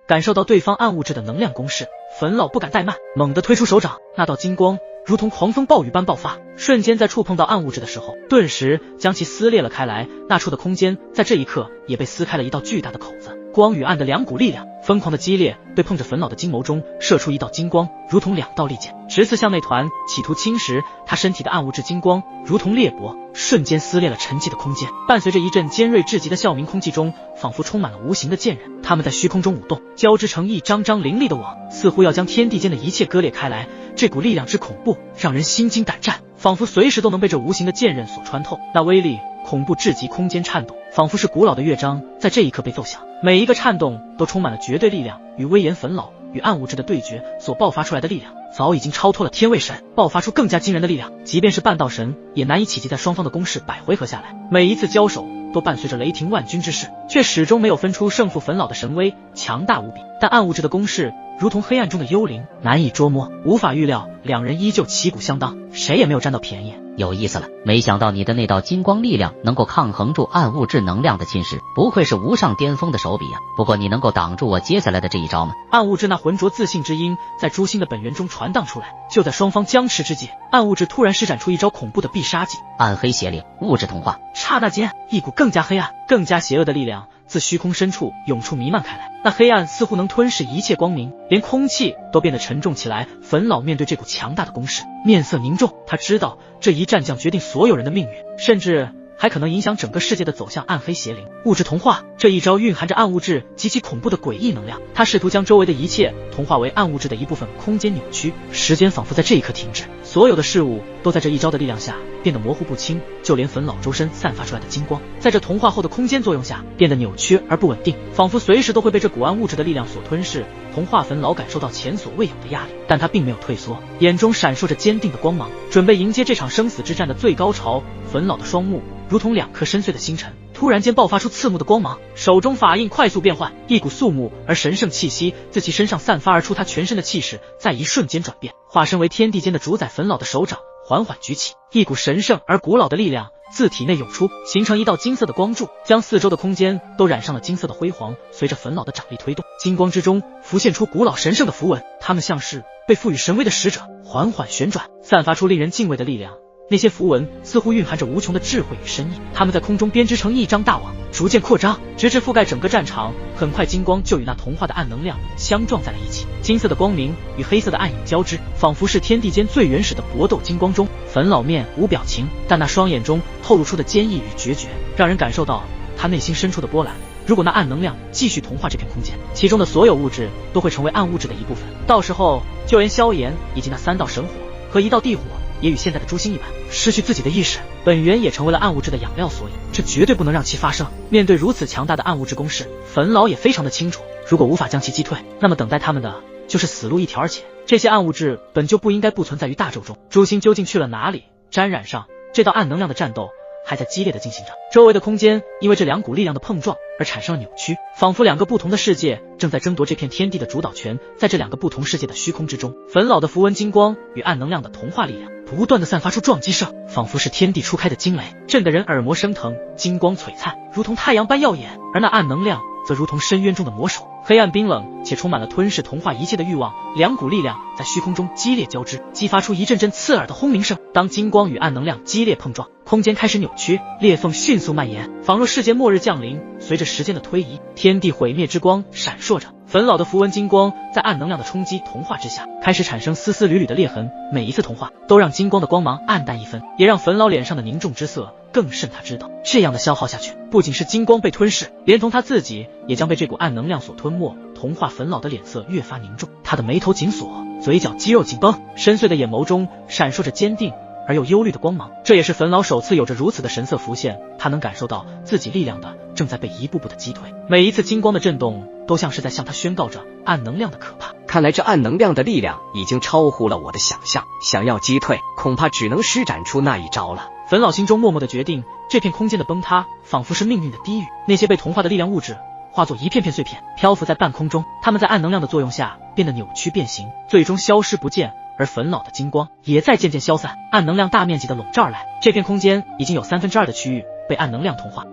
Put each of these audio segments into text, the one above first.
感受到对方暗物质的能量攻势，粉老不敢怠慢，猛地推出手掌，那道金光如同狂风暴雨般爆发，瞬间在触碰到暗物质的时候，顿时将其撕裂了开来。那处的空间在这一刻也被撕开了一道巨大的口子。光与暗的两股力量疯狂的激烈，对碰着粉老的金眸中射出一道金光，如同两道利剑，直刺向那团，企图侵蚀他身体的暗物质。金光如同裂帛，瞬间撕裂了沉寂的空间，伴随着一阵尖锐至极的啸鸣，空气中仿佛充满了无形的剑刃，他们在虚空中舞动，交织成一张张凌厉的网，似乎要将天地间的一切割裂开来。这股力量之恐怖，让人心惊胆战，仿佛随时都能被这无形的剑刃所穿透。那威力恐怖至极，空间颤动，仿佛是古老的乐章在这一刻被奏响，每一个颤动都充满了绝对力量与威严。粉老与暗物质的对决所爆发出来的力量早已经超脱了天位神，爆发出更加惊人的力量，即便是半道神也难以企及。在双方的攻势100回合下来，每一次交手都伴随着雷霆万钧之势，却始终没有分出胜负。粉老的神威强大无比，但暗物质的攻势如同黑暗中的幽灵，难以捉摸，无法预料。两人依旧旗鼓相当，谁也没有占到便宜。有意思了，没想到你的那道金光力量能够抗衡住暗物质能量的侵蚀，不愧是无上巅峰的手笔啊！不过你能够挡住我接下来的这一招吗？暗物质那浑浊自信之音在诛心的本源中传荡出来。就在双方僵持之际，暗物质突然施展出一招恐怖的必杀技——暗黑邪灵物质同化。刹那间，一股更加黑暗、更加邪恶的力量自虚空深处涌出弥漫开来，那黑暗似乎能吞噬一切光明，连空气都变得沉重起来。粉老面对这股强大的攻势，面色凝重，他知道这一战将决定所有人的命运，甚至还可能影响整个世界的走向。暗黑邪灵物质同化这一招蕴含着暗物质极其恐怖的诡异能量，他试图将周围的一切同化为暗物质的一部分。空间扭曲，时间仿佛在这一刻停止，所有的事物都在这一招的力量下变得模糊不清，就连粉老周身散发出来的金光，在这同化后的空间作用下变得扭曲而不稳定，仿佛随时都会被这股暗物质的力量所吞噬。同化粉老感受到前所未有的压力，但他并没有退缩，眼中闪烁着坚定的光芒，准备迎接这场生死之战的最高潮。粉老的双目如同两颗深邃的星辰，突然间爆发出刺目的光芒，手中法印快速变换，一股肃穆而神圣气息自其身上散发而出，他全身的气势在一瞬间转变，化身为天地间的主宰。粉老的手掌缓缓举起，一股神圣而古老的力量自体内涌出，形成一道金色的光柱，将四周的空间都染上了金色的辉煌。随着粉老的掌力推动，金光之中浮现出古老神圣的符文，它们像是被赋予神威的使者，缓缓旋转，散发出令人敬畏的力量。那些符文似乎蕴含着无穷的智慧与深意，它们在空中编织成一张大网，逐渐扩张，直至覆盖整个战场。很快，金光就与那同化的暗能量相撞在了一起，金色的光明与黑色的暗影交织，仿佛是天地间最原始的搏斗。金光中，粉老面无表情，但那双眼中透露出的坚毅与决绝，让人感受到他内心深处的波澜。如果那暗能量继续同化这片空间，其中的所有物质都会成为暗物质的一部分，到时候就连萧炎以及那3道神火和1道地火也与现在的诛心一般，失去自己的意识，本源也成为了暗物质的养料，所以这绝对不能让其发生。面对如此强大的暗物质攻势，粉老也非常的清楚，如果无法将其击退，那么等待他们的就是死路一条。而且这些暗物质本就不应该不存在于大宙中，诛心究竟去了哪里？沾染上这道暗能量的战斗还在激烈的进行着，周围的空间因为这两股力量的碰撞而产生了扭曲，仿佛两个不同的世界正在争夺这片天地的主导权。在这两个不同世界的虚空之中，粉老的符文金光与暗能量的同化力量不断的散发出撞击声，仿佛是天地初开的惊雷，震得人耳膜生疼。金光璀璨，如同太阳般耀眼，而那暗能量则如同深渊中的魔手，黑暗冰冷且充满了吞噬同化一切的欲望。两股力量在虚空中激烈交织，激发出一阵阵刺耳的轰鸣声。当金光与暗能量激烈碰撞，空间开始扭曲，裂缝迅速蔓延，仿若世界末日降临。随着时间的推移，天地毁灭之光闪烁着，粉老的符文金光在暗能量的冲击同化之下，开始产生丝丝缕缕的裂痕。每一次同化都让金光的光芒暗淡一分，也让粉老脸上的凝重之色更甚。他知道这样的消耗下去，不仅是金光被吞噬，连同他自己也将被这股暗能量所吞没。同化粉老的脸色越发凝重，他的眉头紧锁，嘴角肌肉紧绷，深邃的眼眸中闪烁着坚定而又忧虑的光芒。这也是粉老首次有着如此的神色浮现，他能感受到自己力量的正在被一步步的击退，每一次金光的震动都像是在向他宣告着暗能量的可怕。看来这暗能量的力量已经超乎了我的想象，想要击退恐怕只能施展出那一招了。粉老心中默默的决定，这片空间的崩塌仿佛是命运的低语，那些被同化的力量物质化作一片片碎片，漂浮在半空中，它们在暗能量的作用下变得扭曲变形，最终消失不见。而粉老的金光也在渐渐消散，暗能量大面积的笼罩而来，这片空间已经有2/3的区域被暗能量同化。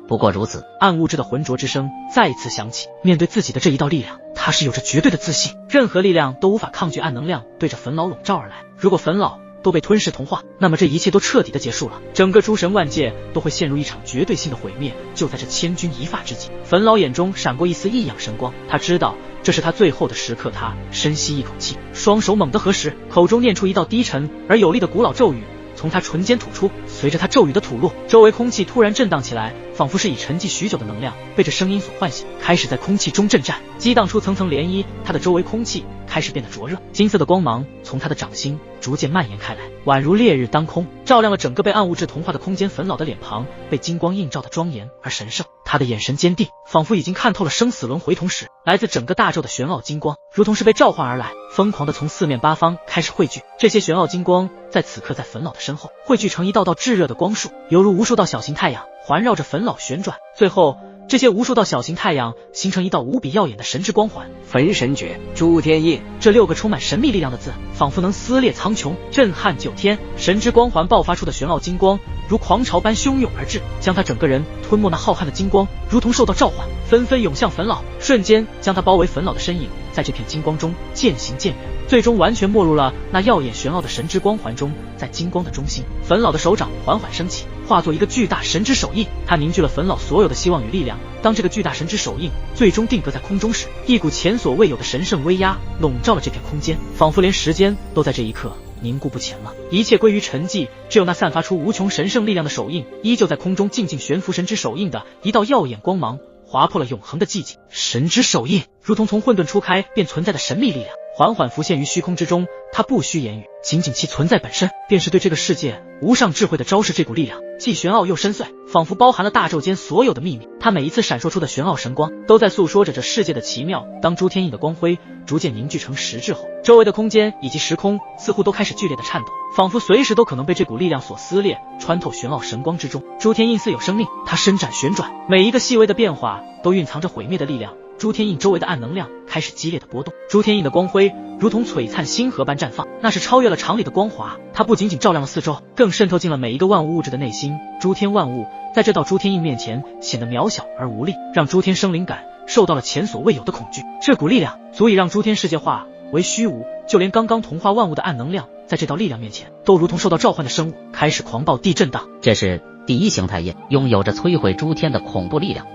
不过如此。暗物质的浑浊之声再一次响起，面对自己的这一道力量，他他是有着绝对的自信，任何力量都无法抗拒暗能量对着坟老笼罩而来。如果坟老都被吞噬同化，那么这一切都彻底的结束了，整个诸神万界都会陷入一场绝对性的毁灭。就在这千钧一发之际，坟老眼中闪过一丝异样神光，他知道这是他最后的时刻。他深吸一口气，双手猛地合十，口中念出一道低沉而有力的古老咒语，从他唇间吐出。随着他咒语的吐露，周围空气突然震荡起来，仿佛是已沉寂许久的能量被这声音所唤醒，开始在空气中震颤，激荡出层层涟漪。他的周围空气开始变得灼热，金色的光芒从他的掌心逐渐蔓延开来，宛如烈日当空，照亮了整个被暗物质同化的空间。坟老的脸庞被金光映照的庄严而神圣，他的眼神坚定，仿佛已经看透了生死轮回。同时，来自整个大宙的玄奥金光如同是被召唤而来，疯狂地从四面八方开始汇聚。这些玄奥金光在此刻在坟老的身后汇聚成一道道炙热的光束，犹如无数道小型太阳环绕着坟老旋转，最后这些无数道小型太阳形成一道无比耀眼的神之光环。焚神诀，诸天印。这6个充满神秘力量的字仿佛能撕裂苍穹，震撼9天。神之光环爆发出的玄奥金光如狂潮般汹涌而至，将他整个人吞没。那浩瀚的金光如同受到召唤，纷纷涌向坟老，瞬间将他包围。坟老的身影在这片金光中渐行渐远，最终完全没入了那耀眼玄奥的神之光环中。在金光的中心，坟老的手掌缓缓升起，化作一个巨大神之手印，它凝聚了坟老所有的希望与力量。当这个巨大神之手印最终定格在空中时，一股前所未有的神圣威压笼罩了这片空间，仿佛连时间都在这一刻凝固不前了，一切归于沉寂，只有那散发出无穷神圣力量的手印依旧在空中静静悬浮。神之手印的一道耀眼光芒划破了永恒的寂静，神之手印如同从混沌初开便存在的神秘力量，缓缓浮现于虚空之中。它不需言语，仅仅其存在本身便是对这个世界无上智慧的昭示。这股力量既玄奥又深邃，仿佛包含了大宙间所有的秘密。它每一次闪烁出的玄奥神光都在诉说着这世界的奇妙。当诸天印的光辉逐渐凝聚成实质后，周围的空间以及时空似乎都开始剧烈的颤抖，仿佛随时都可能被这股力量所撕裂，穿透玄奥神光之中。诸天印似有生命，它伸展旋转，每一个细微的变化都蕴藏着毁灭的力量。诸天印周围的暗能量开始激烈的波动，诸天印的光辉如同璀璨星河般绽放，那是超越了常理的光华。它不仅仅照亮了四周，更渗透进了每一个万物物质的内心。诸天万物在这道诸天印面前显得渺小而无力，让诸天生灵感受到了前所未有的恐惧。这股力量足以让诸天世界化为虚无，就连刚刚同化万物的暗能量在这道力量面前都如同受到召唤的生物，开始狂暴地震荡。这是第一形态印，拥有着摧毁诸天的恐怖力量。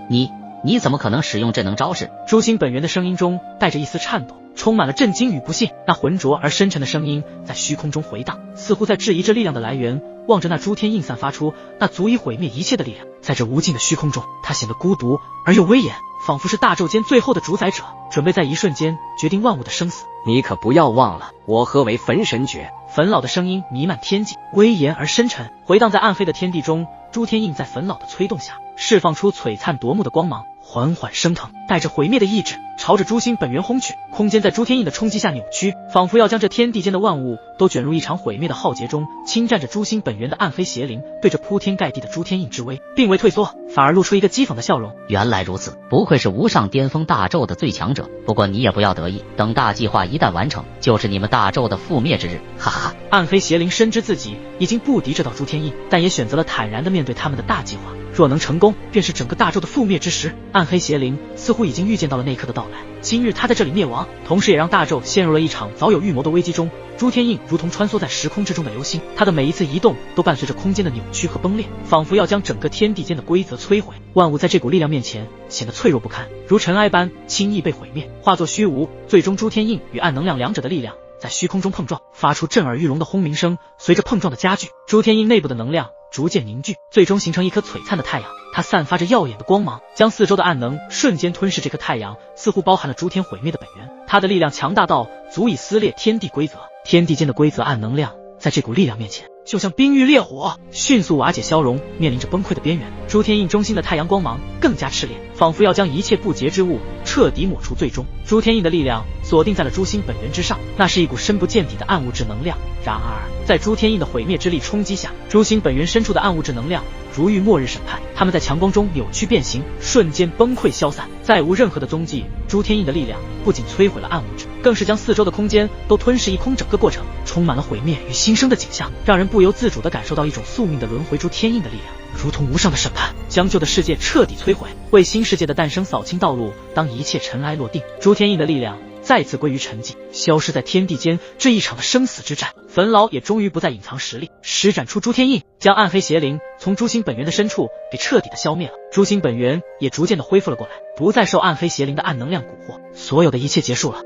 你怎么可能使用这能招式？诛心本源的声音中带着一丝颤抖，充满了震惊与不信。那浑浊而深沉的声音在虚空中回荡，似乎在质疑这力量的来源。望着那诸天印散发出那足以毁灭一切的力量，在这无尽的虚空中，它显得孤独而又威严，仿佛是大宙间最后的主宰者，准备在一瞬间决定万物的生死。你可不要忘了，我何为焚神诀。坟老的声音弥漫天际，威严而深沉，回荡在暗黑的天地中。诸天印在坟老的催动下释放出璀璨夺目的光芒，缓缓升腾，带着毁灭的意志朝着诛心本源轰去。空间在诸天印的冲击下扭曲，仿佛要将这天地间的万物都卷入一场毁灭的浩劫中。侵占着诛心本源的暗黑邪灵对着铺天盖地的诸天印之威并未退缩，反而露出一个讥讽的笑容。原来如此，不愧是无上巅峰大宙的最强者。不过你也不要得意，等大计划一旦完成，就是你们大宙的覆灭之日，哈哈哈。暗黑邪灵深知自己已经不敌这道诸天印，但也选择了坦然地面对他们的大计划。若能成功，便是整个大宙的覆灭之时。暗黑邪灵似乎已经预见到了那一刻的到来，今日他在这里灭亡，同时也让大宙陷入了一场早有预谋的危机中。诸天印如同穿梭在时空之中的流星，它的每一次移动都伴随着空间的扭曲和崩裂，仿佛要将整个天地间的规则摧毁。万物在这股力量面前显得脆弱不堪，如尘埃般轻易被毁灭，化作虚无。最终诸天印与暗能量两者的力量在虚空中碰撞，发出震耳欲聋的轰鸣声。随着碰撞的加剧，诸天印内部的能量逐渐凝聚，最终形成一颗璀璨的太阳。它散发着耀眼的光芒，将四周的暗能瞬间吞噬。这颗太阳似乎包含了诸天毁灭的本源，它的力量强大到足以撕裂天地规则。天地间的规则暗能量在这股力量面前就像冰域烈火，迅速瓦解消融，面临着崩溃的边缘。诸天印中心的太阳光芒更加炽烈，仿佛要将一切不洁之物彻底抹除。最终诸天印的力量似锁定在了诛心本源之上。那是一股深不见底的暗物质能量。然而，在朱天印的毁灭之力冲击下，诛心本源深处的暗物质能量如遇末日审判，他们在强光中扭曲变形，瞬间崩溃消散，再无任何的踪迹。朱天印的力量不仅摧毁了暗物质，更是将四周的空间都吞噬一空，整个过程充满了毁灭与新生的景象，让人不由自主地感受到一种宿命的轮回。朱天印的力量如同无上的审判，将旧的世界彻底摧毁，为新世界的诞生扫清道路。当一切尘埃落定，朱天印的力量再次归于沉寂，消失在天地间。这一场的生死之战，坟老也终于不再隐藏实力，施展出诛天印，将暗黑邪灵从诛心本源的深处给彻底的消灭了。诛心本源也逐渐的恢复了过来，不再受暗黑邪灵的暗能量蛊惑。所有的一切结束了。